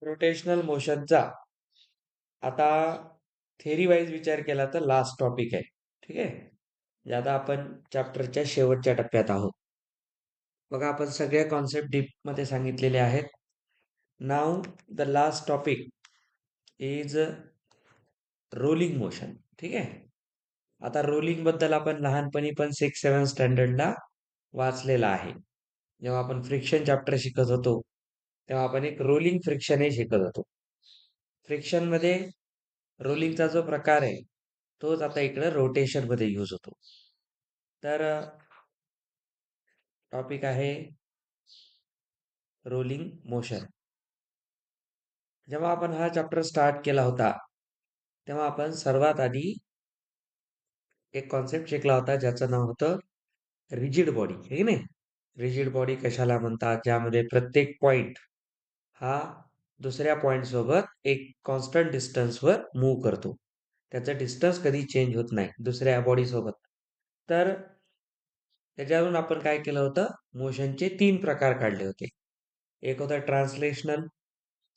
Rotational मोशनचा आता theory wise विचार केला तर लास्ट टॉपिक आहे. ठीक आहे. म्हणजे आता आपण चॅप्टरच्या शेवटच्या टप्प्यात आहोत. बघा आपण सगळ्या कॉन्सेप्ट डीप मध्ये सांगितलेले आहेत. नाव the last topic is rolling motion. ठीक आहे. आता रोलिंग बद्दल आपण लहानपणी पण 6-7 स्टँडर्डला वाचलेला आहे. जेव्हा आपण फ्रिक्शन चॅप्टर शिकत होतो तेव्हा आपण एक रोलिंग फ्रिक्शन हे शिकत होतो. फ्रिक्शन मध्ये रोलिंगचा जो प्रकार आहे तोच आता इकडे रोटेशन मध्ये यूज होतो. तर टॉपिक आहे रोलिंग मोशन. जेव्हा आपण हा चॅप्टर स्टार्ट केला होता तेव्हा आपण सर्वात आधी एक कॉन्सेप्ट शिकला होता ज्याचं नाव होतं रिजिड बॉडी. हे की नाही. रिजिड बॉडी कशाला म्हणतात, ज्यामध्ये प्रत्येक पॉइंट हा दुसऱ्या पॉइंट सोबत एक कॉन्स्टंट डिस्टन्सवर मूव्ह करतो. त्याचं डिस्टन्स कधी चेंज होत नाही दुसऱ्या बॉडी सोबत. तर त्याच्यावरून आपण काय केलं होतं, मोशनचे 3 प्रकार काढले होते. एक होतं ट्रान्सलेशनल,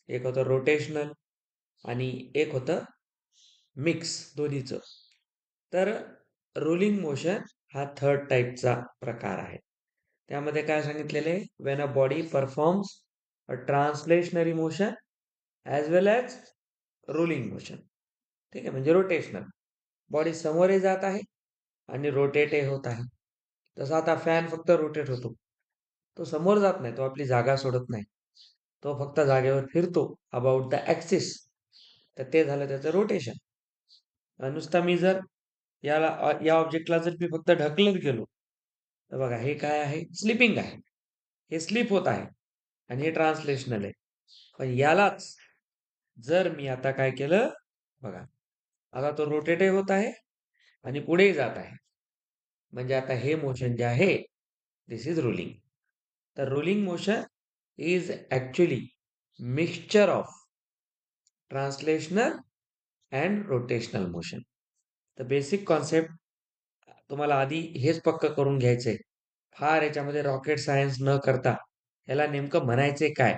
एक होतं रोटेशनल आणि एक होतं मिक्स दोन्हीचं. तर रोलिंग मोशन हा थर्ड टाईपचा प्रकार आहे. त्यामध्ये काय सांगितलेले, when a body performs a translationary motion as well as rolling motion. ठीक आहे. म्हणजे रोटेशनल, बॉडी समोरही जात आहे आणि रोटेटही होत आहे. तसा आता फॅन फक्त रोटेट होतो, तो समोर जात नाही, तो आपली जागा सोडत नाही, तो फक्त जागेवर फिरतो अबाउट द ॲक्सिस. तर ते झालं त्याचं रोटेशन. नुसता मी जर या ऑब्जेक्टला जर मी फक्त ढकलत गेलो तर बघा हे काय आहे, स्लिपिंग आहे, हे स्लिप होत आहे आणि हे ट्रान्सलेशनल आहे. पण यालाच जर मी आता काय केलं बघा, आता तो रोटेटही होत आहे आणि पुढेही जात आहे. म्हणजे आता हे मोशन जे आहे दिस इज रोलिंग. तर rolling motion is actually mixture of translational and rotational motion. तर बेसिक कॉन्सेप्ट तुम्हाला आधी हेच पक्क करून घ्यायचंय. फार याच्यामध्ये रॉकेट सायन्स न करता ह्याला नेमकं म्हणायचंय काय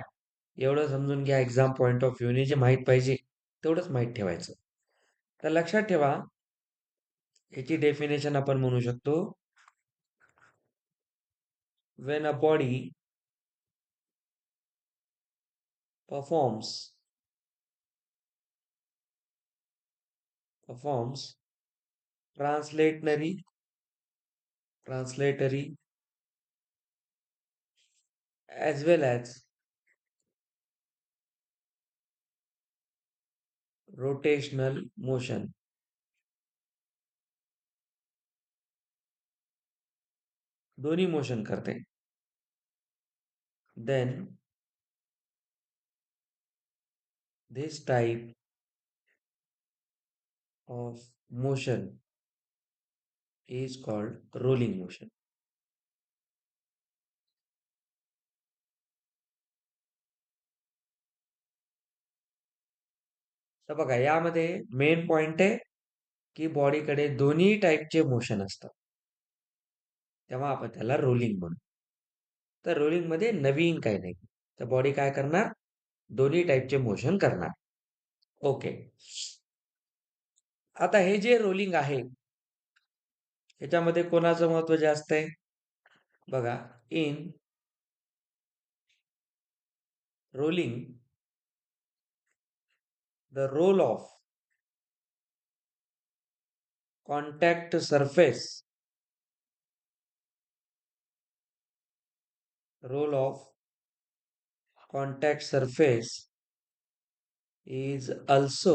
एवढं समजून घ्या. एक्झाम पॉइंट ऑफ व्ह्यूने जे माहीत पाहिजे तेवढंच माहीत ठेवायचं. तर लक्षात ठेवा, याची डेफिनेशन आपण म्हणू शकतो, when a body performs translatory as well as rotational motion, दोन्ही मोशन करते, then this type of motion is called rolling motion. तर बघा यामध्ये मेन पॉइंट आहे की बॉडीकडे दोन्ही टाईपचे मोशन असतात, तेव्हा आपण त्याला रोलिंग म्हणू. तर रोलिंग मध्ये नवीन काही नाही, तर बॉडी काय करणार, दोन्ही टाईपचे मोशन करणार. ओके. आता हे जे रोलिंग आहे ह्याच्यामध्ये कोणाचं महत्व जास्त आहे बघा. In rolling the role of contact surface, role of contact surface is also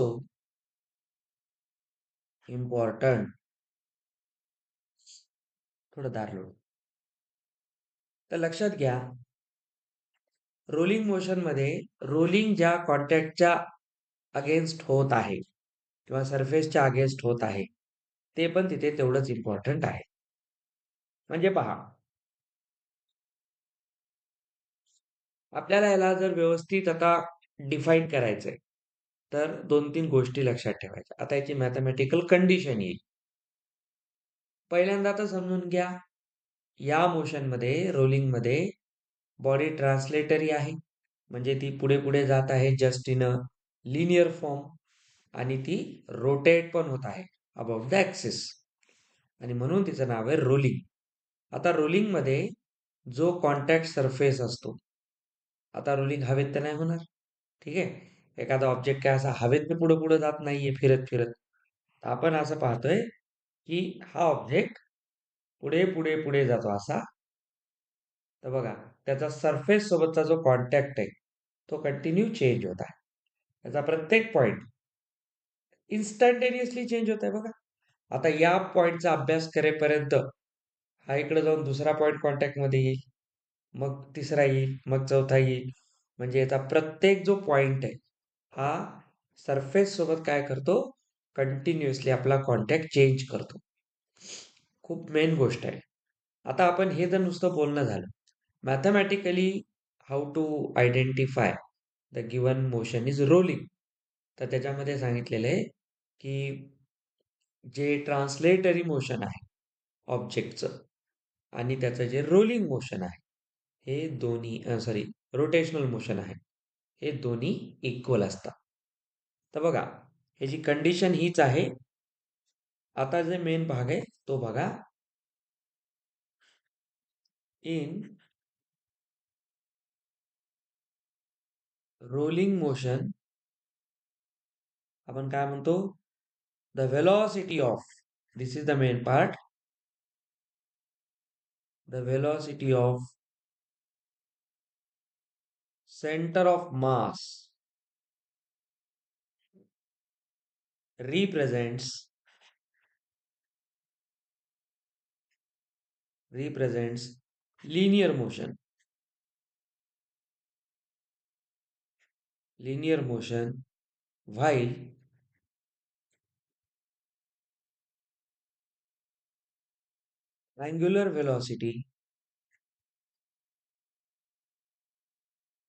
important. थोडं दार तर लक्षात घ्या, रोलिंग मोशन मध्ये रोलिंग ज्या कॉन्टॅक्टच्या अगेन्स्ट होत आहे किंवा सरफेसच्या अगेन्स्ट होत आहे ते पण तिथे तेवढंच इम्पॉर्टंट आहे. म्हणजे पहा, आपल्याला याला जर व्यवस्थित आता डिफाईन करायचंय तर 2-3 गोष्टी लक्षात ठेवायच्या. आता याची मॅथमॅटिकल कंडिशन येईल. पहिल्यांदा तर समजून घ्या, या मोशन मध्ये रोलिंग मध्ये बॉडी ट्रान्सलेटरी आहे म्हणजे ती पुढे पुढे जात आहे just in a linear form, आणि ती रोटेट पण होत आहे अबाउट द ऍक्सिस, आणि म्हणून तिचं नाव आहे रोलिंग. आता रोलिंग मध्ये जो कॉन्टॅक्ट सरफेस असतो, आता रोलिंग हवेत तर नाही होणार, ठीक आहे. एखादा ऑब्जेक्ट काय असा हवेत पुढे पुढे जात नाहीये फिरत फिरत. आपण असं पाहतोय की हा ऑब्जेक्ट पुढे पुढे पुढे जातो असा. तर बघा, त्याचा सरफेस सोबतचा जो कॉन्टॅक्ट आहे तो कंटिन्यू चेंज होत आहे. त्याचा प्रत्येक पॉइंट इन्स्टंटेनियसली चेंज होत आहे बघा. आता या पॉइंटचा अभ्यास करेपर्यंत हा इकडे जाऊन दुसरा पॉइंट कॉन्टॅक्ट मध्ये येईल, मग तिसरा येईल, मग चौथा येईल. म्हणजे याचा प्रत्येक जो पॉइंट आहे हा सरफेस सोबत काय करतो, कंटिन्युअसली आपला कॉन्टॅक्ट चेंज करतो. खूप मेन गोष्ट आहे. आता आपण हे जर नुसतं बोलणं झालं, mathematically how to identify the given motion is rolling, तर त्याच्यामध्ये सांगितलेलं आहे की जे ट्रान्सलेटरी मोशन आहे ऑब्जेक्टचं आणि त्याचं जे रोलिंग मोशन आहे, हे दोन्ही सॉरी रोटेशनल मोशन आहे, हे दोन्ही इक्वल असतात. तर बघा, ह्याची कंडिशन हीच आहे. आता जे मेन भाग आहे तो बघा. इन रोलिंग मोशन आपण काय म्हणतो, the velocity of, this is the main part, the velocity of centre of mass represents represents linear motion, linear motion, while angular velocity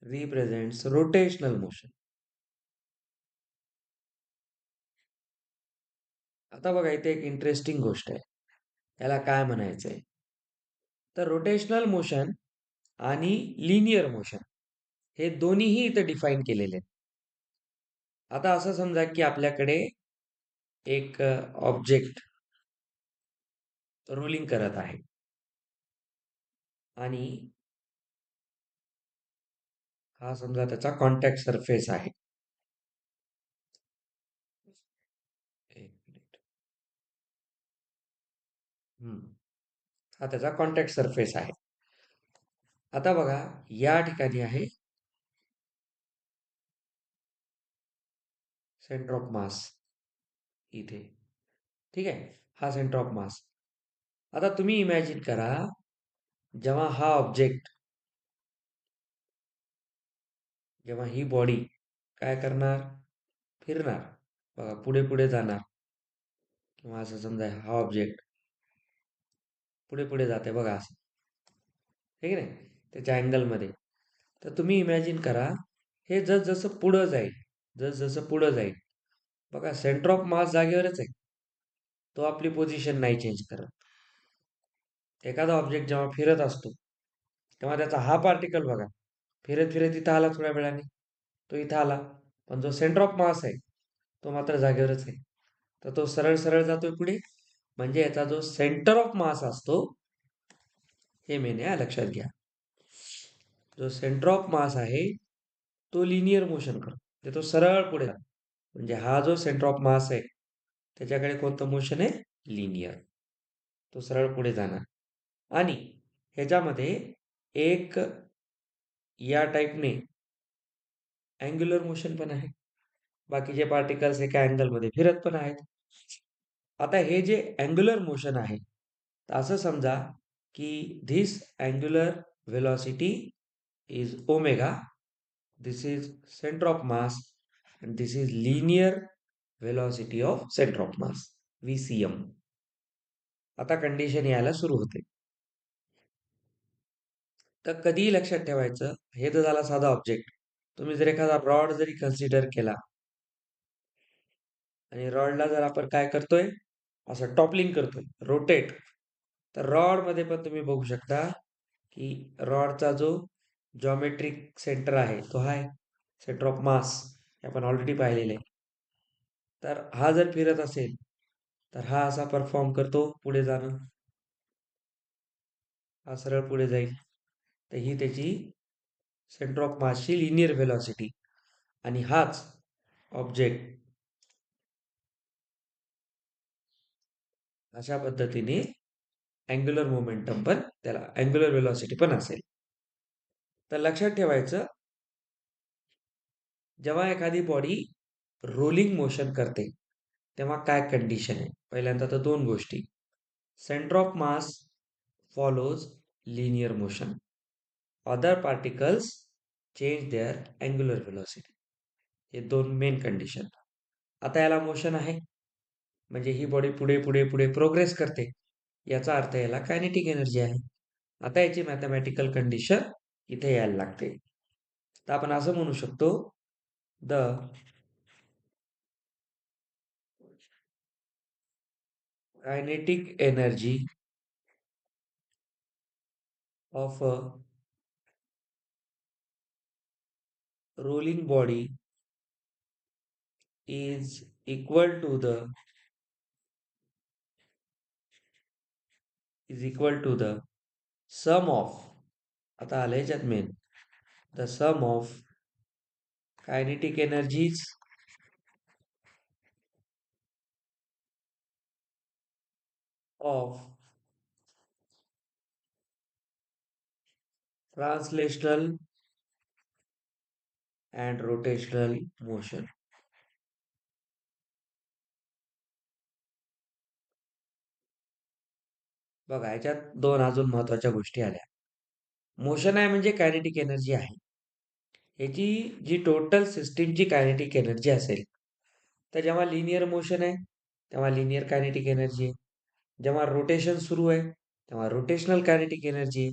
represents rotational motion. आता बघा, इथे एक इंटरेस्टिंग गोष्ट आहे, याला काय म्हणायचंय, तर रोटेशनल मोशन आणि लिनियर मोशन हे दोन्हीही इथे डिफाईन केलेले आहेत. आता असं समजा की आपल्याकडे एक ऑब्जेक्ट रोलिंग करत आहे आणि हा समजा त्याचा कॉन्टॅक्ट सरफेस आहे. एक मिनिट. हा त्याचा कॉन्टॅक्ट सरफेस आहे. आता बघा, या ठिकाणी आहे सेंटर ऑफ मास, इथे, ठीक आहे, हा सेंटर ऑफ मास. आता तुम्ही इमॅजिन करा, जेव्हा हा ऑब्जेक्ट, जेव्हा ही बॉडी काय करणार, फिरणार बघा, पुढे पुढे जाणार, किंवा असं समजा हा ऑब्जेक्ट पुढे पुढे जाते बघा असं, ठीक आहे नाही, त्याच्या अँगलमध्ये. तर तुम्ही इमॅजिन करा, हे जसं पुढं जाईल, जसं पुढं जाईल बघा, सेंटर ऑफ मास जागेवरच आहे, तो आपली पोझिशन नाही चेंज करत. एखादा ऑब्जेक्ट जेव्हा फिरत असतो तेव्हा त्याचा हा पार्टिकल बघा, फिरत फिरत इथं आला, थोड्या वेळाने तो इथं आला, पण जो सेंटर ऑफ मास आहे तो मात्र जागेवरच आहे. तर तो सरळ सरळ जातोय पुढे, म्हणजे याचा जो सेंटर ऑफ मास असतो, हे मेन आहे, लक्षात घ्या. जो सेंटर ऑफ मास आहे तो लिनियर मोशन करतो, म्हणजे तो सरळ पुढे जातो. म्हणजे हा जो सेंटर ऑफ मास आहे त्याच्याकडे कोणतं मोशन आहे, लिनियर, तो सरळ पुढे जाणार. आणि ह्याच्यामध्ये एक या टाईपने अँग्युलर मोशन पण आहे, बाकीचे पार्टिकल्स एका अँगल मध्ये फिरत पण आहेत. आता हे जे अँग्युलर मोशन आहे, तर असं समजा की this angular velocity is omega, this is centre of mass, and this is linear velocity of center of mass, VCM. आता कंडिशन यायला सुरू होते. तर कधीही लक्षात ठेवायचं, हे तर झाला साधा ऑब्जेक्ट. तुम्ही जर एखादा रॉड जरी कन्सिडर केला आणि रॉडला जर आपण काय करतोय, असं टॉपलिंग करतोय, रोटेट, तर रॉड मध्ये पण तुम्ही बघू शकता की रॉडचा जो जॉमेट्रिक सेंटर आहे तो आहे सेंटर ऑफ मास, हे आपण ऑलरेडी पाहिलेले आहे. तर हा जर फिरत असेल तर हा असा परफॉर्म करतो पुढे जाणं, हा सरळ पुढे जाईल. तर ही त्याची सेंटर ऑफ मासची लिनियर व्हेलॉसिटी. आणि हाच ऑब्जेक्ट अशा पद्धतीने अँग्युलर मोमेंटम पण त्याला अँग्युलर व्हेलॉसिटी पण असेल. तर लक्षात ठेवायचं, जेव्हा एखादी बॉडी रोलिंग मोशन करते तेव्हा काय कंडिशन आहे. पहिल्यांदा तर दोन गोष्टी, centre of mass follows linear motion, other particles change there angular velocity. हे दोन मेन कंडिशन. आता याला मोशन आहे म्हणजे ही बॉडी पुढे पुढे पुढे प्रोग्रेस करते, याचा अर्थ याला कायनेटिक एनर्जी आहे. आता याची मॅथमॅटिकल कंडिशन इथे यायला लागते. तर आपण असं म्हणू शकतो, the kinetic energy of a rolling body is equal to the sum of, आता आलं ह्याच्यात main, the sum of kinetic energies of translational and rotational motion. बघा ह्याच्यात दोन अजून महत्वाच्या गोष्टी आल्या. मोशन आहे म्हणजे कायनेटिक एनर्जी आहे. ह्याची जी टोटल सिस्टीमची कायनेटिक एनर्जी असेल, तर जेव्हा लिनियर मोशन आहे तेव्हा लिनियर कायनेटिक एनर्जी आहे, जेव्हा रोटेशन सुरू आहे तेव्हा रोटेशनल कायनेटिक एनर्जी आहे.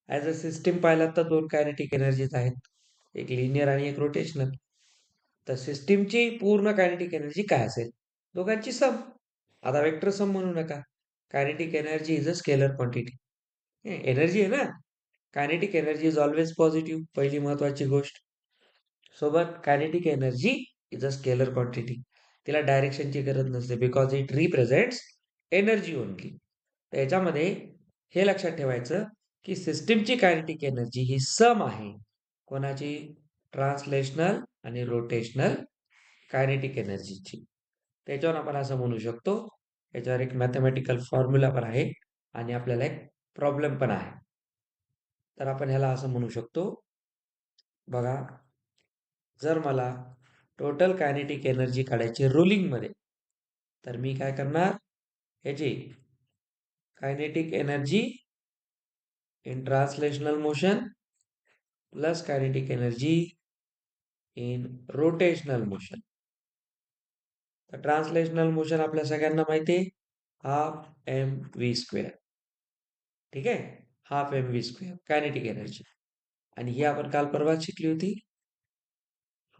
ॲज अ सिस्टीम पाहिलात तर दोन कायनेटिक एनर्जीज आहेत, एक लिनियर आणि एक रोटेशनल. तर सिस्टीमची पूर्ण कायनेटिक एनर्जी काय असेल, दोघांची सम. आता वेक्टर सम म्हणू नका, kinetic energy is a scalar quantity. Energy आहे ना, kinetic energy is always positive, पहिली महत्वाची गोष्ट. सोबत kinetic energy is a scalar quantity, तिला डायरेक्शनची गरज नसते, because it represents energy only. तर याच्यामध्ये हे लक्षात ठेवायचं की सिस्टीमची कायनेटिक एनर्जी ही सम आहे कोणाची, ट्रान्सलेशनल आणि रोटेशनल कायनेटिक एनर्जीची. त्याच्यावर आपण असं म्हणू शकतो, याच्यावर एक मॅथमॅटिकल फॉर्म्युला पण आहे आणि आपल्याला एक प्रॉब्लेम पण आहे. तर आपण ह्याला असं म्हणू शकतो, बघा, जर मला टोटल कायनेटिक एनर्जी काढायची रोलिंग मध्ये, तर मी काय करणार, ह्याची kinetic energy in translational motion plus kinetic energy in rotational motion. तर ट्रान्सलेशनल मोशन आपल्या सगळ्यांना माहिती आहे, हाफ एम व्ही स्क्वेअर. ठीक आहे, half M V square kinetic energy. आणि ही आपण काल परवा शिकली होती,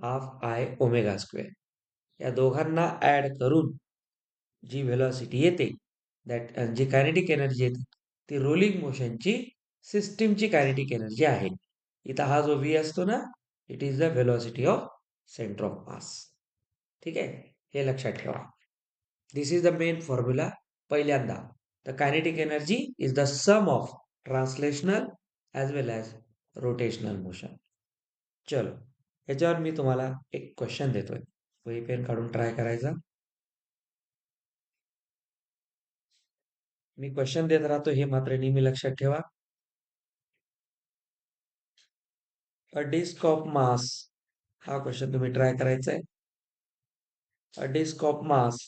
हाफ आय ओमेगा स्क्वेअर. या दोघांना ऍड करून जी व्हेलॉसिटी येते, दॅट जी कायनेटिक एनर्जी येते, ती रोलिंग मोशनची सिस्टीमची कायनेटिक एनर्जी आहे. इथं हा जो व्ही असतो ना, it is the velocity of centre of mass. ठीक आहे, हे लक्षात ठेवा. This is the main formula. पहिल्यांदा, the kinetic energy is the sum of translational as well as rotational motion. चलो, ह्याच्यावर मी तुम्हाला एक क्वेश्चन देतोय, वही पेन काढून ट्राय करायचा. मी क्वेश्चन देत राहतो हे मात्र नेहमी लक्षात ठेवा. अ डिस्क ऑफ मास, हा क्वेश्चन तुम्ही ट्राय करायचा आहे. A disc of mass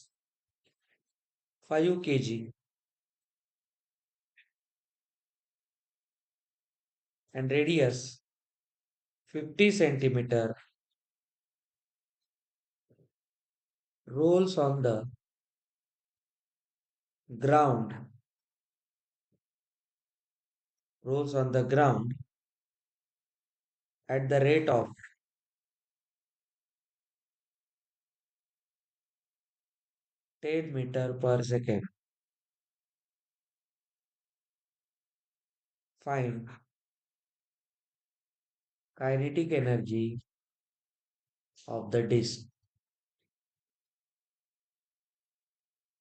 5 kg and radius 50 centimeter rolls on the ground, rolls on the ground at the rate of 10 meter per second. Find kinetic energy of the disc.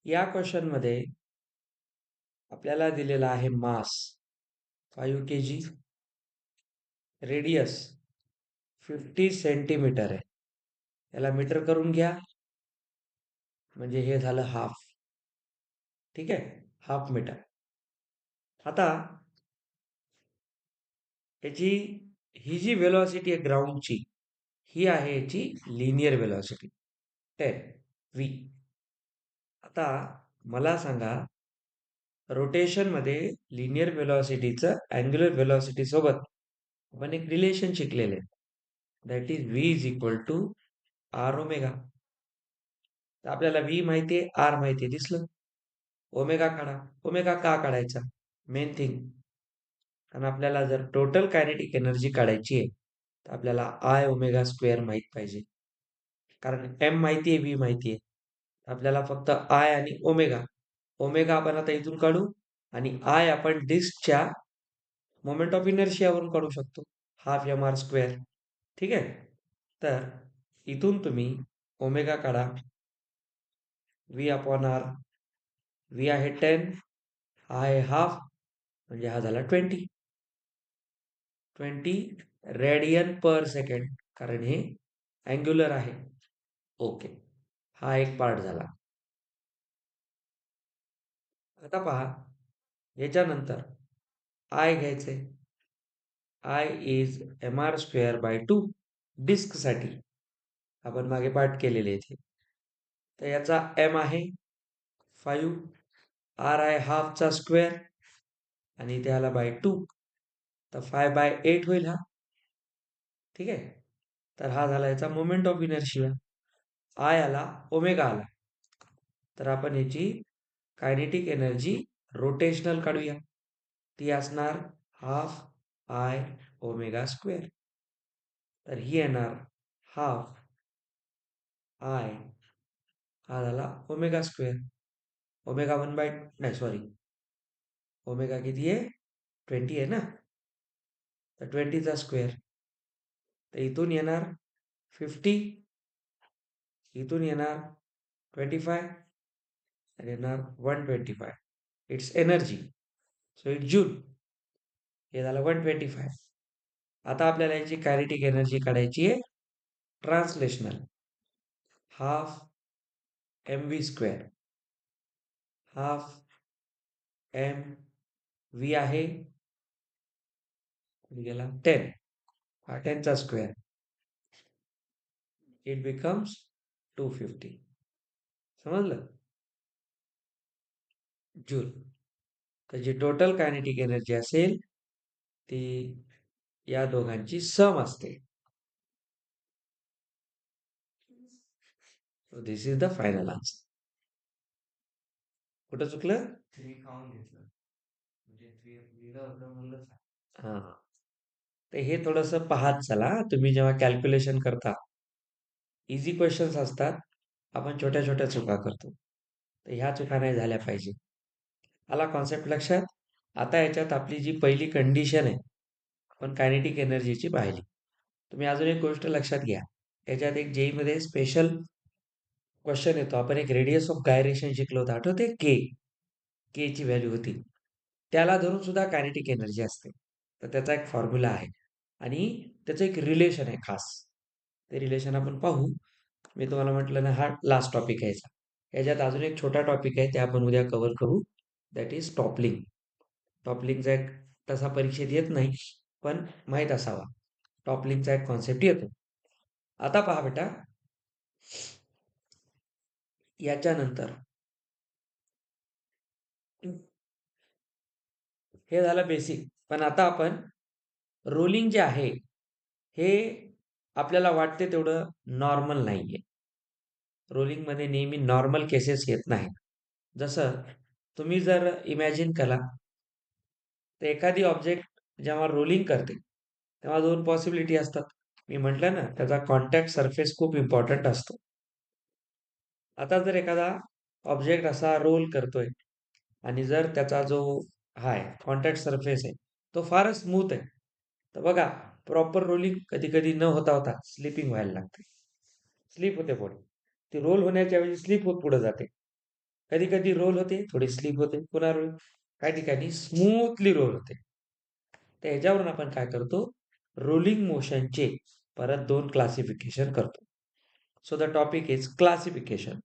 या question मध्ये आपल्याला दिलेला आहे मास 5 kg, radius 50 centimetre आहे. याला metre करून घ्या, म्हणजे हे झालं हाफ. ठीक आहे, हाफ मीटर. आता याची ही जी वेलोसिटी आहे ग्राउंडची, ही आहे याची लिनियर वेलोसिटी 10 v. आता मला सांगा, रोटेशन मध्ये लिनियर वेलोसिटीचं अँग्युलर वेलोसिटी सोबत आपण एक रिलेशन शिकलेले, that is v is equal to R omega. आपल्याला v माहितीये, आर माहितीये, दिसलं. ओमेगा काढा. ओमेगा का काढायचा? मेन थिंग, कारण आपल्याला जर टोटल कायनेटिक एनर्जी काढायची आहे तर आपल्याला आय ओमेगा स्क्वेअर माहित पाहिजे. कारण एम माहितीये, व्ही माहितीये, आपल्याला फक्त आय आणि ओमेगा. ओमेगा आपण आता इथून काढू आणि आय आपण डिस्कच्या मोमेंट ऑफ इनर्शियावरून काढू शकतो, हाफ एम आर स्क्वेअर. ठीक आहे, तर इथून तुम्ही ओमेगा काढा, व्ही अपॉन आर. व्ही आहे 10, आहे हाफ, म्हणजे हा झाला 20 रेडियन पर सेकंड, कारण हे अँग्युलर आहे. ओके, हा एक पार्ट झाला. आता पहा, याच्यानंतर आय घ्यायचे. I is M R square by 2 disc साठी आपण मागे पाठ केलेले इथे. तर याचा एम आहे 5, आर आहे हाफचा स्क्वेअर आणि त्याला बाय 2, तर 5/8 होईल हा. ठीक आहे, तर हा झाला याचा मोमेंट ऑफ इनर्शिया. आय आला, ओमेगा आला, तर आपण याची कायनेटिक एनर्जी रोटेशनल काढूया. ती असणार हाफ आय ओमेगा स्क्वेअर. तर ही येणार हाफ आय, हा झाला ओमेगा स्क्वेअर. ओमेगा 1 बाय, नाही सॉरी, ओमेगा किती आहे? 20 आहे ना, तर 20चा स्क्वेअर. तर इथून येणार 50, इथून येणार 25 आणि येणार 125. It's energy, so it joule. हे झालं 125. आता आपल्याला याची कायनेटिक एनर्जी काढायची आहे translational. Half M V square, half M V आहे गेला 10, हा 10चा स्क्वेअर. It becomes 250. समजलं? जूल. तर जी टोटल कायनेटिक एनर्जी असेल ती या दोघांची सम असते. So this is the final answer. कुठं चुकलं? खाऊन घेतलं, म्हणजे हा, तर हे थोडस पाहत चला तुम्ही जेव्हा कॅल्क्युलेशन करता. इझी क्वेश्चन्स असतात, आपण छोट्या छोट्या चुका करतो, तर ह्या चुका नाही झाल्या पाहिजे. आला कॉन्सेप्ट लक्षात? आता याच्यात आपली जी पहिली कंडिशन आहे, आपण कायनेटिक एनर्जीची पाहिली. तुम्ही अजून एक गोष्ट लक्षात घ्या, याच्यात एक जेई मध्ये स्पेशल क्वेश्चन येतो. आपण एक रेडियस ऑफ गायरेशन शिकलो होतो, आठवते? के ची व्हॅल्यू होती, त्याला धरून सुद्धा कायनेटिक एनर्जी असते. तर त्याचा एक फॉर्म्युला आहे आणि त्याचं एक रिलेशन आहे खास. ते रिलेशन आपण पाहू. मी तुम्हाला म्हटलं ना, हा लास्ट टॉपिक आहे याचा. याच्यात अजून एक छोटा टॉपिक आहे, ते आपण उद्या कव्हर करू, दॅट इज टॉपलिंग. टॉपलिंगचा एक तसा परीक्षेत येत नाही, पण माहीत असावा. टॉपलिंगचा एक कॉन्सेप्ट येतो. आता पहा बेटा, याच्यानंतर हे झालं बेसिक. पण आता आपण रोलिंग जे आहे हे आपल्याला वाटते तेवढं नॉर्मल नाहीये. रोलिंग मध्ये नेहमी नॉर्मल केसेस येत नाहीत. जसं तुम्ही जर इमॅजिन केला, तर एखादी ऑब्जेक्ट जेव्हा रोलिंग करते तेव्हा 2 पॉसिबिलिटी असतात. मी म्हटलं ना, त्याचा कॉन्टॅक्ट सरफेस खूप इम्पॉर्टंट असतो. आता जर एखादा ऑब्जेक्ट असा रोल करतोय आणि जर त्याचा जो हा आहे कॉन्टॅक्ट सरफेस आहे तो फारच स्मूथ आहे, तर बघा प्रॉपर रोलिंग कधी कधी न होता होता स्लिपिंग व्हायला लागते, स्लिप होते बॉडी. ती रोल होण्याच्या ऐवजी स्लिप होत पुढे जाते. कधी कधी रोल होते, थोडी स्लिप होते, पुन्हा रोल, काही ठिकाणी स्मूथली रोल होते. तर ह्याच्यावरून आपण काय करतो, रोलिंग मोशनचे परत दोन क्लासिफिकेशन करतो. So the topic is classification.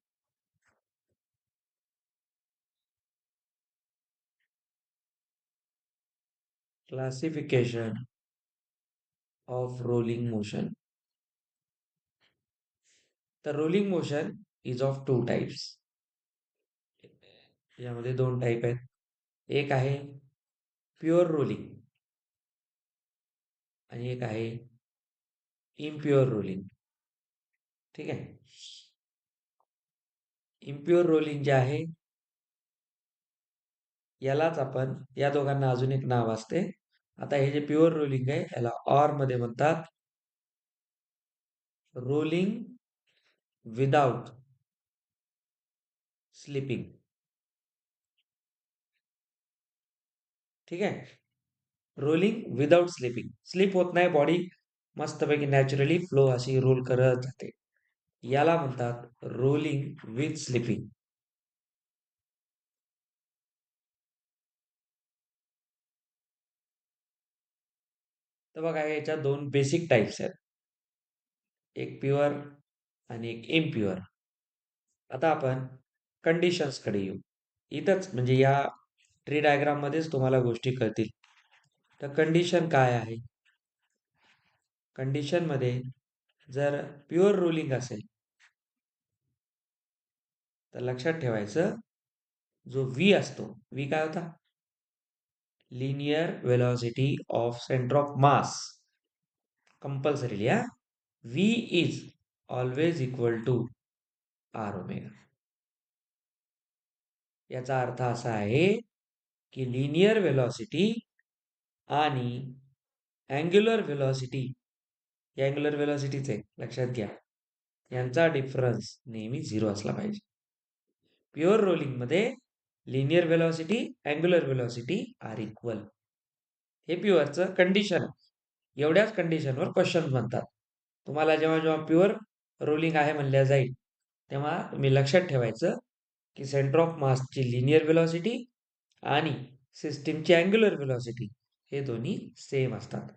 Classification of rolling motion. The rolling motion is of two types. यामध्ये दोन टाईप आहेत. एक आहे प्युअर रोलिंग आणि एक आहे इम्प्युअर रोलिंग. ठीक आहे. इम्प्युअर रोलिंग जे आहे यालाच आपण, या दोघांना अजून एक नाव असते. आता हे जे प्युअर रोलिंग आहे याला ऑर मध्ये म्हणतात रोलिंग विदाउट स्लिपिंग. ठीक आहे. रोलिंग विदाउट स्लिपिंग, स्लिप होत नाही, बॉडी मस्तपैकी नॅचरली फ्लो अशी रोल करत जाते, याला म्हणतात रोलिंग विथ स्लिपिंग. तर बघा याच्या दोन बेसिक टाइप्स आहेत, एक प्युअर आणि एक इम्प्युअर. आता आपण कंडिशन्स कडे येऊ. इथंच म्हणजे या ट्री डायग्राम मध्येच तुम्हाला गोष्टी कळतील. तर कंडिशन काय आहे, कंडिशन मध्ये जर प्युअर रोलिंग असेल तर लक्षात ठेवायचं, जो व्ही असतो, व्ही काय होता, linear velocity of centre of mass. Compulsory लिहा, V is always equal to R omega. याचा अर्थ असा आहे की लिनियर वेलॉसिटी आणि अँग्युलर वेलॉसिटी, अँग्युलर वेलॉसिटीचे लक्षात घ्या, यांचा डिफरन्स नेहमी 0 असला पाहिजे. प्युअर रोलिंग मध्ये linear velocity, angular velocity are equal. हे प्युअरचं कंडिशन आहे. एवढ्याच कंडिशनवर क्वेश्चन बनतात. तुम्हाला जेव्हा जेव्हा प्युअर रोलिंग आहे म्हणल्या जाईल तेव्हा तुम्ही लक्षात ठेवायचं की सेंटर ऑफ मासची लिनियर वेलॉसिटी आणि सिस्टीमची अँग्युलर वेलॉसिटी हे दोन्ही सेम असतात.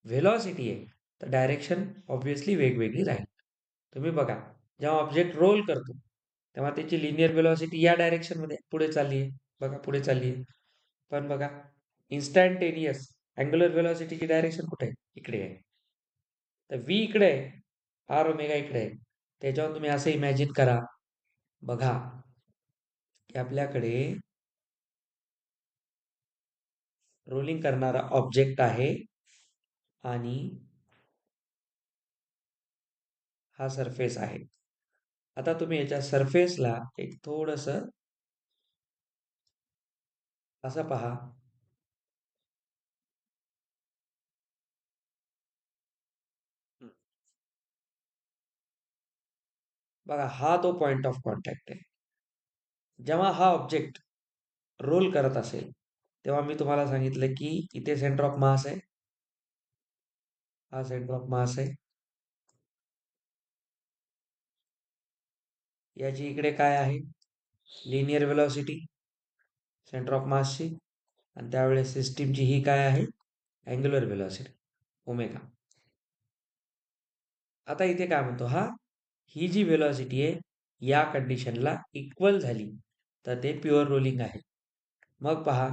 व्हेलॉसिटी आहे तर डायरेक्शन ऑब्विसली वेगवेगळी राहील. तुम्ही बघा, जेव्हा ऑब्जेक्ट रोल करतो तेव्हा त्याची लिनियर वेलॉसिटी या डायरेक्शनमध्ये पुढे चालली आहे, बघा पुढे चालली आहे. पण बघा इन्स्टंटेनियस अँग्युलर वेलॉसिटीची डायरेक्शन कुठे आहे, इकडे आहे. तर व्ही इकडे आहे, आर ओमेगा इकडे आहे. त्याच्यावर तुम्ही असं इमॅजिन करा, बघा की आपल्याकडे रोलिंग करणारा ऑब्जेक्ट आहे आणि हा सरफेस आहे. आता तुम्ही याच्या सरफेसला एक थोडस असं पहा, बघा हा तो पॉइंट ऑफ कॉन्टॅक्ट आहे. जेव्हा हा ऑब्जेक्ट रोल करत असेल तेव्हा मी तुम्हाला सांगितलं की इथे सेंटर ऑफ मास आहे, हा सेंटर ऑफ मास आहे, याची इकडे काय आहे, लिनियर वेलॉसिटी सेंटर ऑफ मासची, आणि त्यावेळेस सिस्टीमची ही काय आहे, अँग्युलर वेलॉसिटी ओमेगा. आता इथे काय म्हणतो हा, ही जी वेलॉसिटी आहे या कंडिशनला इक्वल झाली तर ते प्युअर रोलिंग आहे. मग पहा,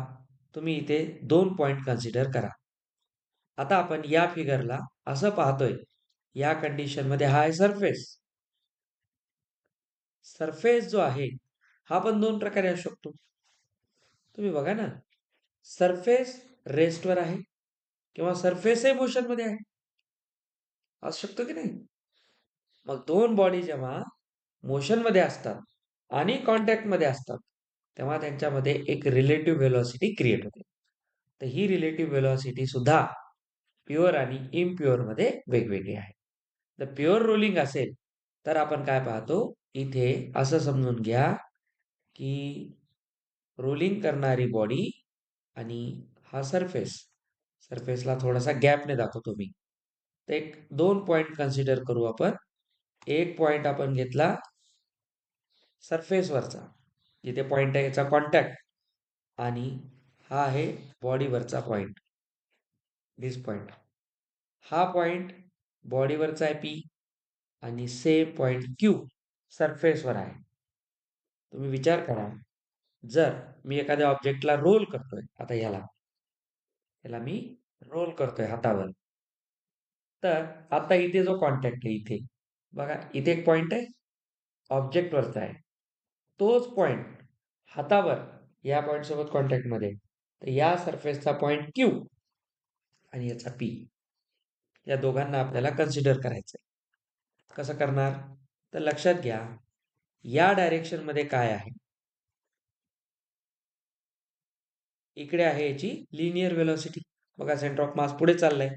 तुम्ही इथे दोन पॉइंट कन्सिडर करा. आता आपण या फिगरला असं पाहतोय, या कंडिशन मध्ये हा आहे सरफेस. सरफेस जो आहे हा पण दोन प्रकारे असू शकतो. तुम्ही बघा ना, सरफेस रेस्टवर आहे किंवा सरफेस मोशन मध्ये आहे, असू शकतो की नाही. मग दोन बॉडी जेव्हा मोशन मध्ये असतात आणि कॉन्टॅक्ट मध्ये असतात तेव्हा त्यांच्यामध्ये एक रिलेटिव्ह वेलॉसिटी क्रिएट होते. तर ही रिलेटिव्ह वेलॉसिटी सुद्धा प्युअर आणि इम्प्युअर मध्ये वेगवेगळी आहे. जर प्युअर रोलिंग असेल तर आपण काय पाहतो, इथे असं समजून घ्या की रोलिंग करणारी बॉडी आणि हा सरफेस, सरफेसला थोडासा गॅपने दाखवतो मी, तर एक दोन पॉइंट कन्सिडर करू आपण. एक पॉइंट आपण घेतला सरफेसवरचा, जिथे पॉइंट आहे याचा कॉन्टॅक्ट, आणि हा आहे बॉडीवरचा पॉइंट, दिस पॉइंट. हा पॉइंट बॉडीवरचा आहे पी, आणि सेम पॉइंट क्यू सरफेसवर आहे. तुम्ही विचार करा, जर मी एखाद्या ऑब्जेक्टला रोल करतोय, आता याला मी रोल करतोय हातावर, तर आता इथे जो कॉन्टॅक्ट आहे, इथे बघा, इथे एक पॉइंट आहे, ऑब्जेक्टवरचा आहे. तोच पॉइंट हातावर या पॉइंट सोबत कॉन्टॅक्ट मध्ये, तर या सरफेसचा पॉइंट क्यू आणि याचा पी, या दोघांना आपल्याला कन्सिडर करायचंय. कसं करणार? तर लक्षात घ्या, या डायरेक्शन मध्ये काय आहे, इकडे आहे याची लिनियर वेलोसिटी. बघा, सेंटर ऑफ मास पुढे चाललंय,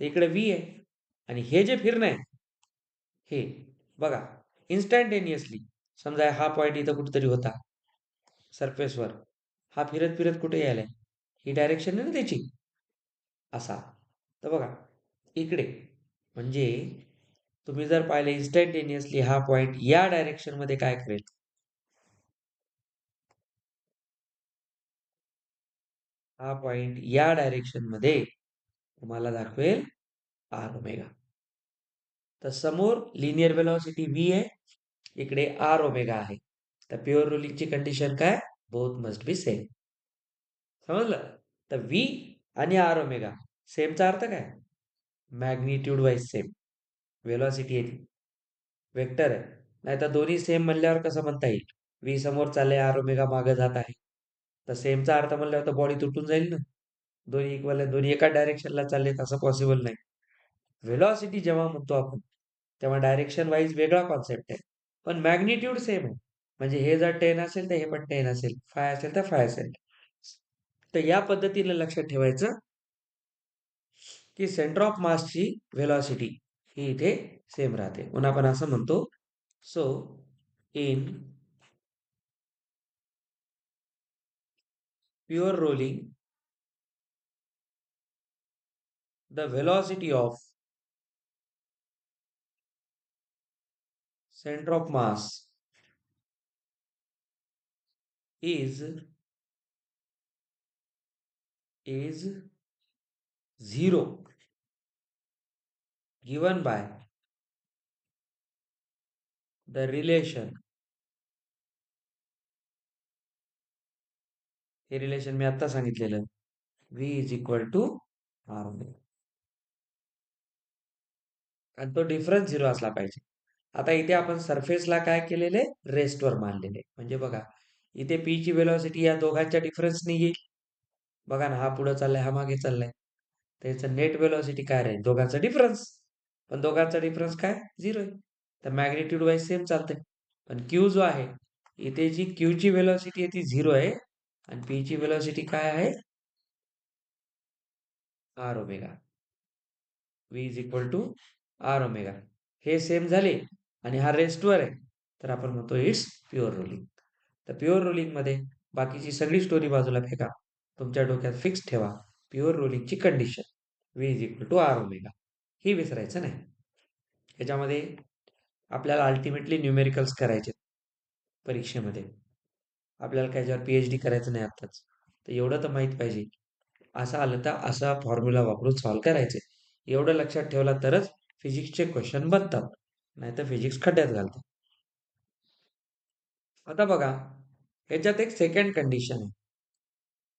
तर इकडे व्ही आहे, आणि हे जे फिरणं आहे, हे बघा, इन्स्टंटेनियसली समजा हा पॉइंट इथं कुठेतरी होता सरफेसवर, हा फिरत फिरत कुठे यायलाय, ही डायरेक्शन आहे ना त्याची, असा. तर बघा इकडे, म्हणजे तुम्ही जर पाहिले इन्स्टंटेनियसली हा पॉइंट या डायरेक्शन मध्ये काय करेल, हा पॉइंट या डायरेक्शन मध्ये तुम्हाला दाखवेल आर ओमेगा. तर समोर लिनियर वेलोसिटी व्ही आहे, इकडे आर ओमेगा आहे. तर प्युअर रुलिंगची कंडिशन काय? Both must be same. समजलं? तर व्ही आणि आर ओमेगा सेमचा अर्थ काय? Magnitude wise same. वेलॉसिटी आहे ती, वेक्टर आहे. नाही तर दोन्ही सेम म्हणल्यावर कसं म्हणता येईल? व्ही समोर चालले, आर ओमेगा मागे जात आहे. तर सेमचा अर्थ म्हणल्यावर तर बॉडी तुटून जाईल ना. दोन्ही इक्वल आहे, दोन्ही एका डायरेक्शनला चाललेत, असं पॉसिबल नाही. व्हेलॉसिटी जेव्हा म्हणतो आपण, तेव्हा डायरेक्शन वाईज वेगळा कॉन्सेप्ट आहे, पण मॅग्निट्यूड सेम आहे. म्हणजे हे जर 10 असेल तर हे पण 10 असेल, 5 असेल तर 5 असेल. तर या पद्धतीने लक्षात ठेवायचं की सेंटर ऑफ मासची व्हेलॉसिटी ही इथे सेम राहते, म्हणून आपण असं म्हणतो. So in pure rolling the velocity of centre of mass is is zero given by the relation. हे रिलेशन मी आता सांगितलेलं, v is equal to R, आणि तो डिफरन्स झिरो असला पाहिजे. आता इथे आपण सरफेसला काय केलेले, रेस्टवर मानलेले. म्हणजे बघा, इथे पी ची वेलॉसिटी या दोघांच्या डिफरन्सने येईल. बघा ना, हा पुढे चाललाय, हा मागे चाललाय, त्याचं नेट वेलॉसिटी काय राहील, दोघांचा डिफरन्स. पण दोघांचा डिफरन्स काय, झिरो आहे. तर मॅग्निट्यूड वाईज सेम चालतंय. पण क्यू जो आहे, इथे जी क्यू ची वेलॉसिटी आहे ती झिरो आहे, आणि पी ची वेलॉसिटी काय आहे, R omega. V is equal to R omega. हे सेम झाले, आणि हा रेस्टवर आहे, तर आपण म्हणतो इट्स प्युअर रोलिंग. तर प्युअर रोलिंग मध्ये बाकीची सगळी स्टोरी बाजूला फेका, तुमच्या डोक्यात फिक्स ठेवा प्युअर रोलिंगची condition, V is equal to R omega. ही विसरायचं नाही. ह्याच्यामध्ये आपल्याला अल्टिमेटली न्यूमेरिकल्स करायचे परीक्षेमध्ये. आपल्याला काय याच्यावर पीएचडी करायचं नाही आत्ताच, तर एवढं तर माहित पाहिजे, असं आलं तर असा फॉर्म्युला वापरून सॉल्व्ह करायचे. एवढं लक्षात ठेवला तरच फिजिक्सचे क्वेश्चन बनतात, नाहीतर फिजिक्स खड्ड्यात घालतात. आता बघा, ह्याच्यात एक सेकंड कंडिशन आहे.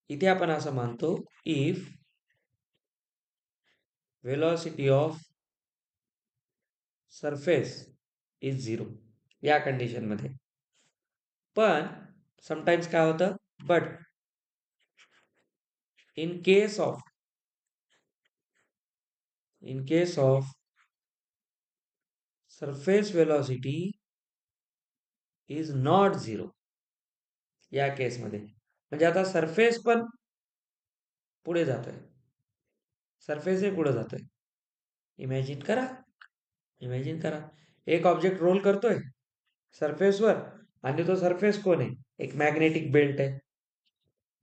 इथे आपण असं मानतो, if velocity of surface is zero, या कंडिशन मध्ये. पण समटाइम्स काय होतं, but in case of surface velocity is not zero, या केसमध्ये, म्हणजे आता सरफेस पण पुढे जातोय, सरफेसही पुढे जातोय. इमॅजिन करा, इमॅजिन करा, एक ऑब्जेक्ट रोल करतोय सरफेसवर, आणि तो सरफेस कोण आहे, एक मॅग्नेटिक बेल्ट आहे,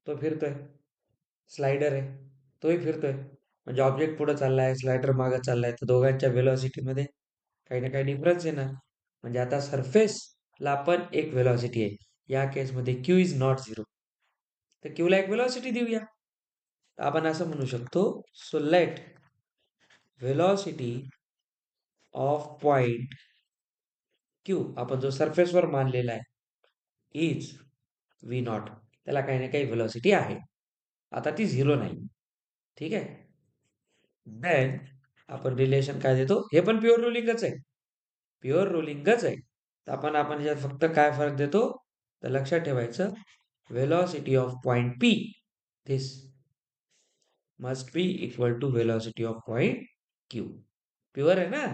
तो फिरतोय. स्लाइडर आहे, तोही फिरतोय. म्हणजे ऑब्जेक्ट पुढे चाललाय, स्लायडर मागे चाललाय, तर दोघांच्या व्हेलॉसिटीमध्ये काही ना काही डिफरन्स येणार. म्हणजे आता सरफेसला पण एक व्हेलॉसिटी आहे. या केसमध्ये क्यू इज नॉट झिरो. तर क्यूला एक व्हेलॉसिटी देऊया. तर आपण असं म्हणू शकतो, so let velocity of point Q आपण जो सरफेसवर मानलेला आहे इज व्ही नॉट. त्याला काही ना काही व्हेलॉसिटी आहे. आता ती झिरो नाही. ठीक आहे. देन आपण रिलेशन काय देतो, हे पण प्युअर रोलिंगच आहे. प्युअर रोलिंगच आहे. तर आपण यात फक्त काय फरक देतो, तर लक्षात ठेवायचं, velocity of point P, this must be equal to velocity of point Q. Pure आहे ना,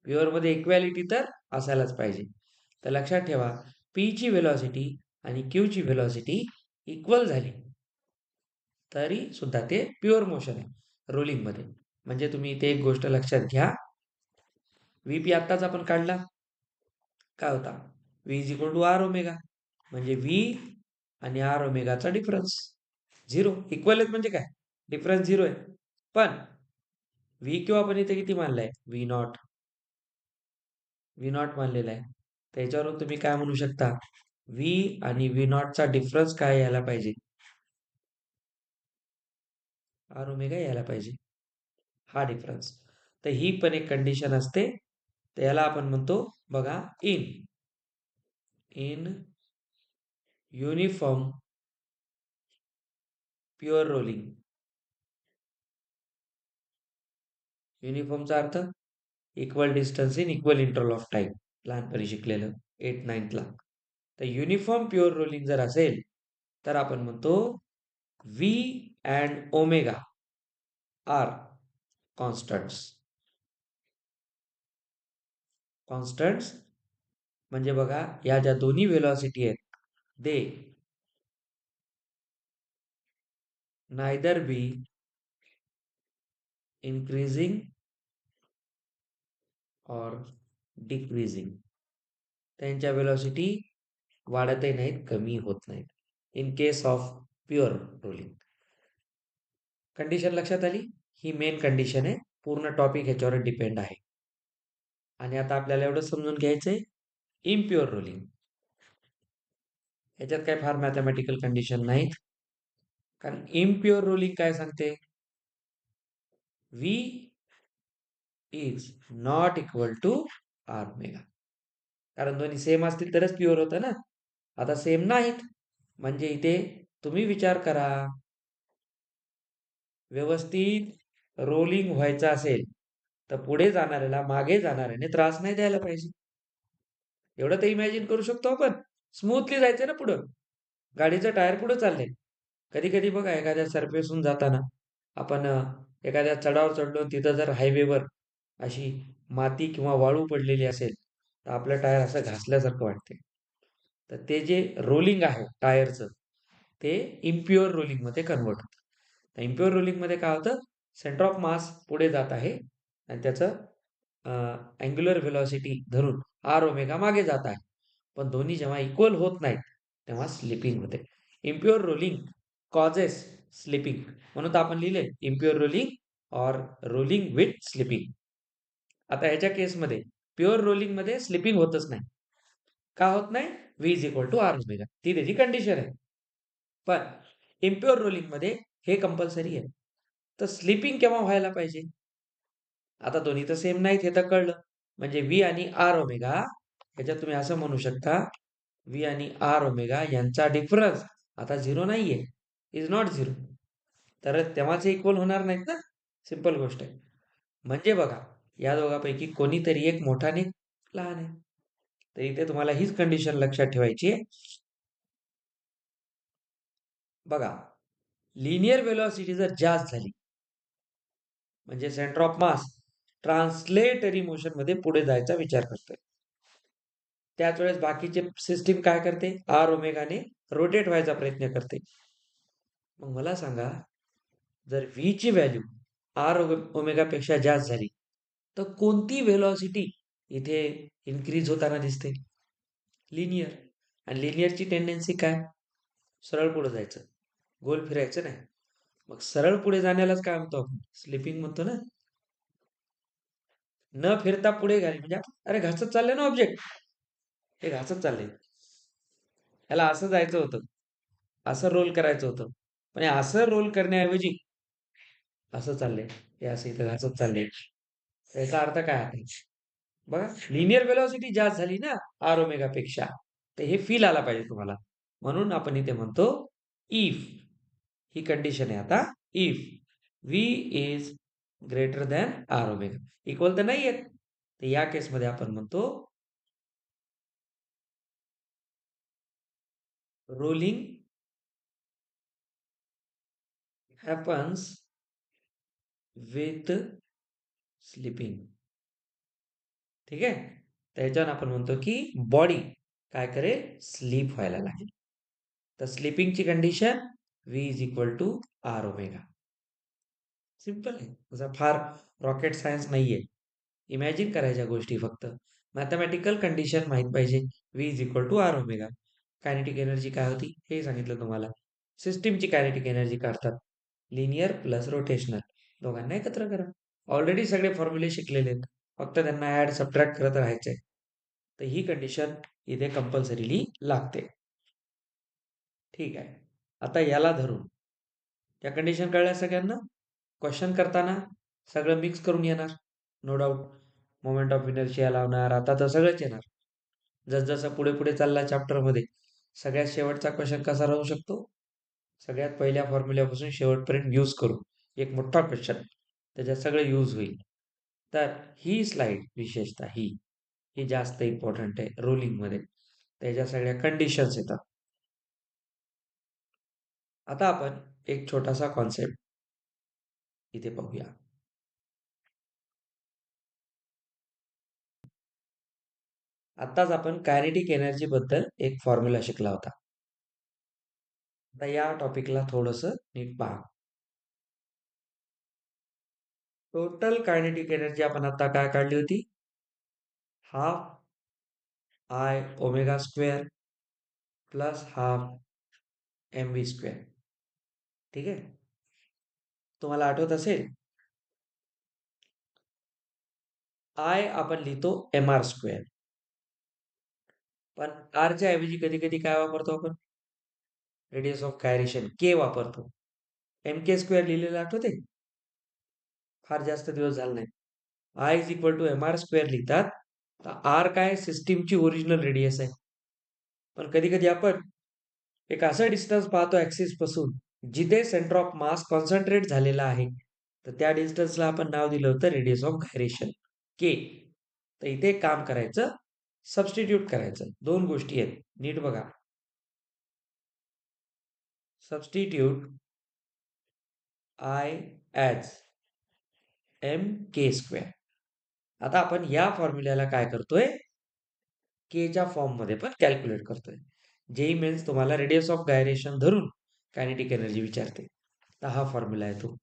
प्युअर मध्ये इक्वॅलिटी तर असायलाच पाहिजे. तर लक्षात ठेवा, P ची व्हेलॉसिटी आणि Q ची व्हेलॉसिटी इक्वल झाली तरी सुद्धा ते प्युअर मोशन आहे रोलिंग मध्ये. म्हणजे तुम्ही इथे एक गोष्ट लक्षात घ्या, व्हीपी आत्ताच आपण काढला, काय होता, V is equal to R omega. म्हणजे व्ही आणि आर ओमेगाचा डिफरन्स झिरो. इक्वल आहेत म्हणजे काय, डिफरन्स झिरो आहे. पण व्ही क्यू आपण इथे किती मानलाय, व्ही नॉट. व्ही नॉट मानलेला आहे. त्याच्यावरून तुम्ही काय म्हणू शकता, व्ही आणि व्ही नॉटचा डिफरन्स काय यायला पाहिजे, आर ओमेगा यायला पाहिजे, हा डिफरन्स. तर ही पण एक कंडिशन असते. तर याला आपण म्हणतो बघा, in in uniform pure rolling. युनिफॉर्मचा अर्थ equal distance in equal interval of time, लहानपणी शिकलेलं 8th 9th ला. तर युनिफॉर्म प्युअर रोलिंग जर असेल तर आपण म्हणतो V and omega are constants. Constants म्हणजे बघा, या ज्या दोन्ही व्हेलॉसिटी आहेत, दे नायदर बी इन्क्रीजिंग और डिक्रीजिंग. त्यांच्या व्हेलॉसिटी वाढतही नाहीत, कमी होत नाहीत, in case of pure rolling. Condition लक्षात आली, ही मेन कंडिशन आहे. पूर्ण टॉपिक ह्याच्यावर डिपेंड आहे. आणि आता आपल्याला एवढं समजून घ्यायचंय, इम्प्युअर रोलिंग ह्याच्यात काय फार मॅथमॅटिकल कंडिशन नाहीत. कारण इम्प्युअर रोलिंग काय सांगते, V is not equal to R omega. कारण दोन्ही सेम असतील तरच प्युअर होतं ना. आता सेम नाहीत, म्हणजे इथे तुम्ही विचार करा, व्यवस्थित रोलिंग व्हायचं असेल तर पुढे जाणाऱ्याला मागे जाणाऱ्याने त्रास नाही द्यायला पाहिजे. एवढं तर इमॅजिन करू शकतो आपण. स्मूथली जायचं ना पुढं, गाडीचं टायर पुढे चाललंय. कधी कधी बघा, एखाद्या सरफेसहून जाताना आपण एखाद्या चढावर चढलो, तिथं जर हायवेवर अशी माती किंवा वाळू पडलेली असेल तर आपलं टायर असं घासल्यासारखं वाटते. तर ते जे रोलिंग आहे टायरचं, ते इम्प्युअर रोलिंगमध्ये कन्वर्ट होतं. इम्प्युअर रोलिंगमध्ये काय होतं, सेंटर ऑफ मास पुढे जात आहे आणि त्याचं अँग्युलर व्हेलॉसिटी धरून आर ओमेगा मागे जात आहे. पण दोन्ही जेव्हा इक्वल होत नाहीत तेव्हा स्लिपिंग होते. इम्प्युअर रोलिंग कॉजेस स्लिपिंग, म्हणून तर आपण लिहिले इम्प्युअर रोलिंग और रोलिंग विथ स्लिपिंग. आता ह्याच्या केसमध्ये प्युअर रोलिंग मध्ये स्लिपिंग होतच नाही. का होत नाही, V is equal to R omega, ती त्याची कंडिशन आहे. पण इम्प्युअर रोलिंग मध्ये हे कंपल्सरी आहे. तर स्लिपिंग केव्हा व्हायला पाहिजे, आता दोन्ही तर सेम नाहीत हे तर कळलं. म्हणजे व्ही आणि आर ओमेगा, ह्याच्यात तुम्ही असं म्हणू शकता, व्ही आणि आर ओमेगा यांचा डिफरन्स आता झिरो नाहीये, इज नॉट झिरो. तर तेव्हाच इक्वल होणार नाहीत ना, सिंपल गोष्ट आहे. म्हणजे बघा, या दोघांपैकी कोणीतरी एक मोठा आणि लहान आहे. तर इथे तुम्हाला हीच कंडिशन लक्षात ठेवायची आहे. बघा, लिनियर व्हेलॉसिटी जर जास्त झाली म्हणजे centre of mass translatory motion मध्ये पुढे जायचा विचार करतोय. त्याच वेळेस बाकीचे सिस्टीम काय करते, आर ओमेगाने रोटेट व्हायचा प्रयत्न करते. मग मला सांगा, जर व्ही ची व्हॅल्यू आर ओमेगा पेक्षा जास्त झाली तर कोणती व्हेलॉसिटी इथे इन्क्रीज होताना दिसते, लिनियर. आणि लिनियरची टेंडेन्सी काय, सरळ पुढे जायचं, गोल फिरायचं नाही. मग सरळ पुढे जाण्यालाच काय म्हणतो आपण? स्लिपिंग म्हणतो ना. न फिरता पुढे घाली म्हणजे अरे घासत चालले ना ऑब्जेक्ट, हे घासत चालले. याला असं जायचं होतं, असं रोल करायचं होतं. पण हे असं रोल करण्याऐवजी असं चाललंय, हे असं इथं घासत चाललंय. याचा अर्थ काय आहे? बघा, लिनियर वेलॉसिटी जास्त झाली ना आर ओमेगा पेक्षा, तर हे फील आला पाहिजे तुम्हाला. म्हणून आपण इथे म्हणतो इफ, ही कंडिशन आहे आता, if V is greater than R omega. Equal तर नाही आहेत, तर या केसमध्ये आपण म्हणतो रोलिंग हॅपन्स विथ स्लिपिंग. ठीक आहे, त्याच्यानं आपण म्हणतो की बॉडी काय करेल, स्लीप व्हायला लागेल. तर स्लीपिंगची condition V is equal to R omega. Simple आहे, तसा फार रॉकेट सायन्स नाहीये. इमॅजिन करायच्या गोष्टी फक्त. मॅथमॅटिकल कंडिशन माहित पाहिजे. V is equal to R omega. Kinetic energy काय होती हे सांगितलं तुम्हाला. सिस्टीमची कायनेटिक एनर्जी काढतात. लिनियर प्लस रोटेशनल दोघांना एकत्र करा. ऑलरेडी सगळे फॉर्म्युले शिकलेले आहेत, फक्त त्यांना ऍड सबट्रॅक्ट करत राहायचंय. तर ही कंडिशन इथे कंपल्सरीली लागते. ठीक आहे, आता याला धरून या कंडिशन कळल्या सगळ्यांना. क्वेश्चन करताना सगळं मिक्स करून येणार, no doubt. Moment of inertia लावणार, आता तर सगळंच येणार. जसजसं पुढे पुढे चालला चॅप्टरमध्ये, सगळ्यात शेवटचा क्वेश्चन कसा राहू शकतो, सगळ्यात पहिल्या फॉर्म्युल्यापासून शेवटपर्यंत यूज करू. एक मोठा क्वेश्चन, त्याच्यात सगळं यूज होईल. तर ही स्लाइड विशेषतः ही जास्त इम्पॉर्टंट आहे रोलिंगमध्ये. त्याच्या सगळ्या कंडिशन्स येतात. आता आपण एक छोटासा कॉन्सेप्ट इथे पाहूया. आत्ताच आपण कायनेटिक एनर्जी बद्दल एक फॉर्म्युला शिकला होता. आता या टॉपिकला थोडस नीट पहा. टोटल कायनेटिक एनर्जी आपण आता काय काढली होती, half I omega square plus half M V square. ठीक आहे, तुम्हाला आठवत असेल आय आपण लिहितो एम आर स्क्वेअर, पण आरच्या ऐवजी कधी कधी काय वापरतो आपण, रेडियस ऑफ गायरेशन के वापरतो. एम के स्क्वेअर लिहिलेलं आठवते, फार जास्त दिवस झाला नाही. I is equal to M R square लिहितात. तर आर काय, सिस्टीमची ओरिजिनल रेडियस आहे. पण कधी कधी आपण एक असं डिस्टन्स पाहतो ऍक्सिस पासून जिथे सेंटर ऑफ मास कॉन्सन्ट्रेट झालेला आहे, तर त्या डिस्टन्सला आपण नाव दिलं होतं रेडियस ऑफ गायरेशन के. तर इथे काम करायचं, सबस्टिट्यूट करायचं. दोन गोष्टी आहेत, नीट बघा. Substitute I as M K square. आता आपण या फॉर्म्युल्याला काय करतोय, केच्या फॉर्म मध्ये पण कॅल्क्युलेट करतोय. जेई मेन्स तुम्हाला रेडियस ऑफ गायरेशन धरून कायनेटिक एनर्जी विचारते. तर हा फॉर्म्युला आहे तो.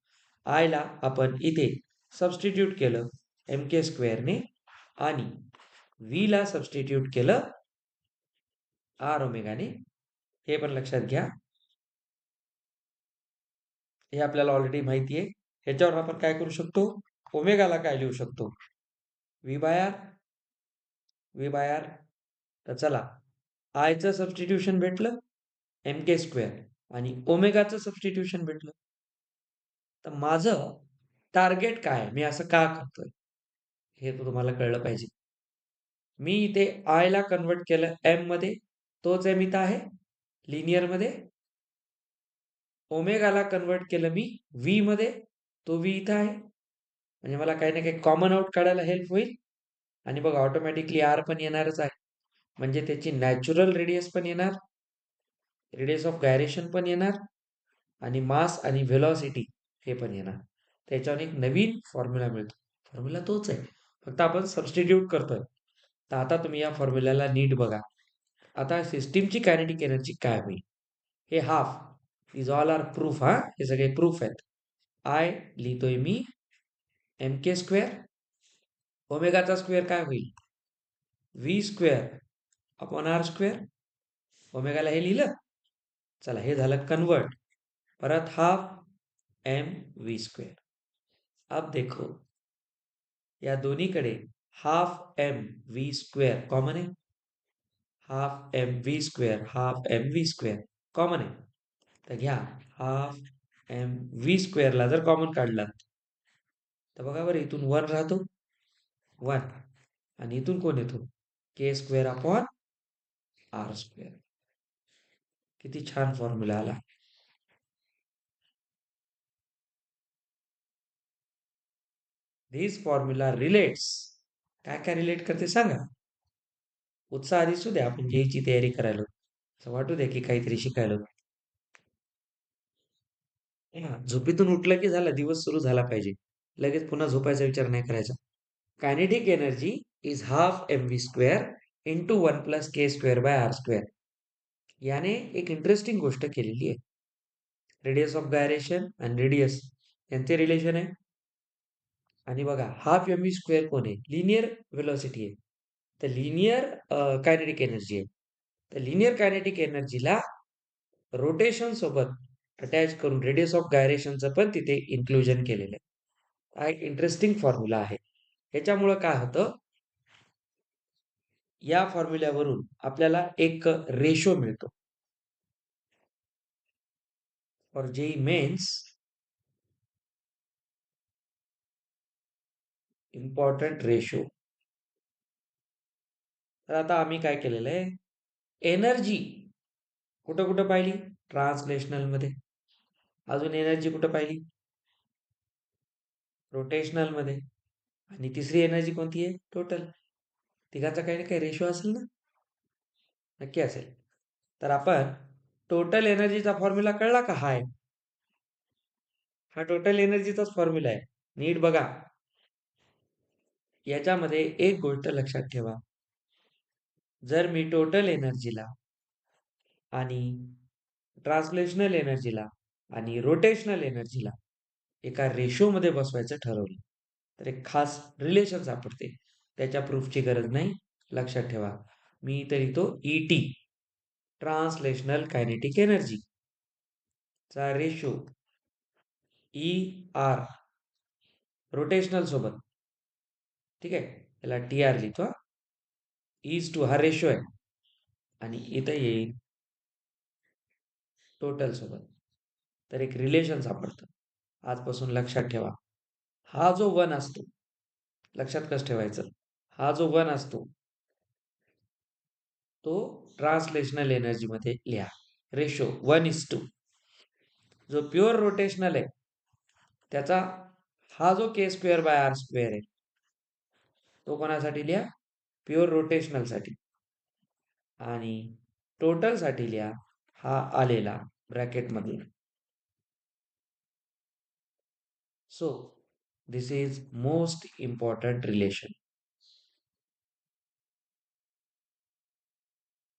आय ला आपण इथे सबस्टिट्यूट केलं एम के स्क्वेअरने, आणि व्ही ला सबस्टिट्यूट केलं आर ओमेगाने. हे पण लक्षात घ्या, हे आपल्याला ऑलरेडी माहिती आहे. ह्याच्यावर आपण काय करू शकतो, ओमेगाला काय लिहू शकतो, V by R. V by R. तर चला, आयचं सबस्टिट्यूशन भेटलं एम के स्क्वेअर, आणि ओमेगाचं सबस्टिट्यूशन भेटलं. तर माझं टार्गेट काय, मी असं का करतोय हे तुम्हाला कळलं पाहिजे. मी इथे आय ला कन्वर्ट केलं एम मध्ये, तोच एम इथं आहे लिनियर मध्ये. ओमेगाला कन्वर्ट केलं मी व्ही मध्ये, तो व्ही इथं आहे. म्हणजे मला काही ना काही कॉमन आउट काढायला हेल्प होईल. आणि बघा, ऑटोमॅटिकली आर पण येणारच आहे, म्हणजे त्याची नॅचरल रेडियस पण येणार, रेडियस ऑफ गायरेशन पण येणार, आणि मास आणि व्हेलॉसिटी हे पण येणार. त्याच्यावर एक नवीन फॉर्म्युला मिळतो. फॉर्म्युला तोच आहे, फक्त आपण सबस्टिट्यूट करतोय. तर आता तुम्ही या फॉर्म्युल्याला नीट बघा. आता सिस्टीमची कायनेटिक एनर्जी काय होईल, हे half is all our proof. हे सगळे प्रूफ आहेत. आय लिहितोय मी एम के स्क्वेअर, ओमेगाचा स्क्वेअर काय होईल, V square upon R square. ओमेगाला हे लिहिलं. चला, हे झालं कन्वर्ट. परत हाफ एम वी स्क्वेअर. अब देखो, या दोन्हीकडे half M V square common आहे. Half M V square, half M V square common आहे. तर घ्या, हाफ एम व्ही स्क्वेअरला जर कॉमन काढला तर बघा बरं, इथून वन राहतो, वन, आणि इथून कोण येतो, के स्क्वेअर अपॉन आर स्क्वेअर. किती छान फॉर्म्युला आला. धिस फॉर्म्युला रिलेट्स, काय काय रिलेट करते सांगा. उत्साह दिसू द्या, आपण जेईची तयारी करायला, असं वाटू द्या की काहीतरी शिकायला. हा, झोपेतून उठलं की झालं, दिवस सुरू झाला पाहिजे, लगेच पुन्हा झोपायचा विचार नाही करायचा. Kinetic energy is half M V square into one plus K square by R square. याने एक इंटरेस्टिंग गोष्ट केलेली आहे. रेडियस ऑफ गायरेशन आणि रेडियस यांचे रिलेशन आहे. आणि बघा, हाफ एम व्ही स्क्वेअर कोण आहे, लिनियर व्हेलॉसिटी आहे, तर लिनियर कायनेटिक एनर्जी आहे. तर लिनियर कायनेटिक एनर्जीला रोटेशन सोबत अटॅच करून रेडियस ऑफ गायरेशनचं पण तिथे इन्क्लुजन केलेलं आहे. हा एक इंटरेस्टिंग फॉर्म्युला आहे. ह्याच्यामुळं काय होतं, या फॉर्म्युल्यावरून आपल्याला एक रेशो मिळतो. For JEE Mains, important ratio. तर आता आम्ही काय केलेलं आहे, एनर्जी कुठं कुठं पाहिली, ट्रान्सलेशनल मध्ये. अजून एनर्जी कुठं पाहिली, रोटेशनल मध्ये. आणि तिसरी एनर्जी कोणती आहे, टोटल. तिघाचा काही ना काही रेशो असेल ना, नक्की असेल. तर आपण टोटल एनर्जीचा फॉर्म्युला कळला का, हा आहे, हा टोटल एनर्जीचाच फॉर्म्युला आहे. नीट बघा, याच्यामध्ये एक गोष्ट लक्षात ठेवा, जर मी टोटल एनर्जीला आणि ट्रान्सलेशनल एनर्जीला आणि रोटेशनल एनर्जीला एका रेशोमध्ये बसवायचं ठरवलं, तर एक खास रिलेशन सापडते. त्याच्या प्रूफची गरज नाही, लक्षात ठेवा. मी तर लिहितो ईटी, ट्रान्सलेशनल कायनेटिक एनर्जी चा रेशो ई आर रोटेशनल सोबत. ठीक आहे, याला टी आर लिहितो. इज टू हा रेशो आहे, आणि इथं येईल टोटल सोबत. तर एक रिलेशन सापडतं. आजपासून लक्षात ठेवा, हा जो वन असतो, लक्षात कसं ठेवायचं, हा जो वन असतो तो ट्रान्सलेशनल एनर्जी मध्ये लिहा, रेशो 1:2. जो प्युअर रोटेशनल आहे त्याचा हा जो के स्क्वेअर बाय आर स्क्वेअर आहे, तो कोणासाठी लिहा, प्युअर रोटेशनल साठी. आणि टोटल साठी लिहा हा आलेला ब्रॅकेट मध्ये. So this is most important relation.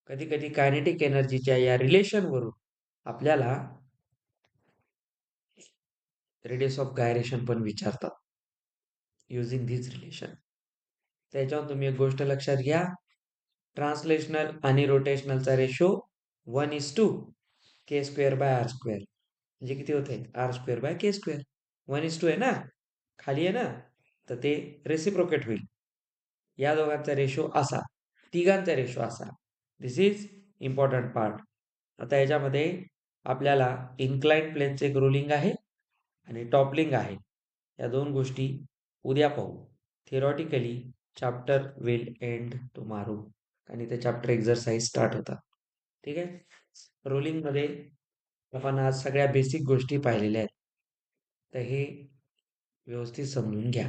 कधी कधी कायनेटिक एनर्जीच्या या रिलेशन वरून आपल्याला रेडियस ऑफ गायरेशन पण विचारतात, युजिंग धिस रिलेशन. त्याच्यावर तुम्ही एक गोष्ट लक्षात घ्या, ट्रान्सलेशनल आणि रोटेशनलचा ratio 1:2 K square by R square. म्हणजे किती होते, R square by K square. 1:2 आहे ना, खाली आहे ना, तर ते रेसिप्रोकेट होईल. या दोघांचा रेशो असा, तिघांचा रेशो असा. दिस इज इम्पॉर्टंट पार्ट. आता याच्यामध्ये आपल्याला इन्क्लाइंड प्लेनचे एक रुलिंग आहे आणि टॉपलिंग आहे. या दोन गोष्टी उद्या पाहू. Theoretically chapter will end tomorrow, आणि ते चॅप्टर एक्झरसाइज स्टार्ट होतात. ठीक आहे, रोलिंग मध्ये आपण आज सगळ्या बेसिक गोष्टी पाहिलेल्या आहेत, तर हे व्यवस्थित समजून घ्या.